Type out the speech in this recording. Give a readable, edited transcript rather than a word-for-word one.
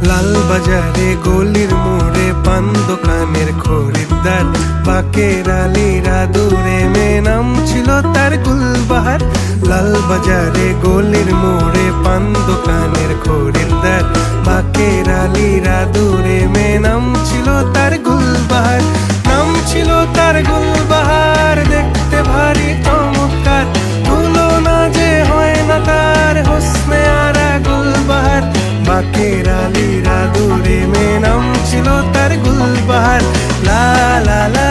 লাল বাজারে গলির মোড়ে পান দোকানের খরিদ্দার, বাকের আলীরা দূরে মেয়ে নাম ছিল তার গুলবাহার। লাল বাজারে গলির মোড়ে পান দোকানের খরিদ্দার, বাকের আলীরা দূরে মেয়ে নাম ছিল তার গুলবাহার। নাম ছিল তার গুলবাহার, দেখতে ভারী চমৎকার, তুলনা যে হয় না তার হোসনে আরা গুলবাহার। বাকের আলীরা দূরে মেয়ে নাম ছিল তার গুলবাহার। লা লা লা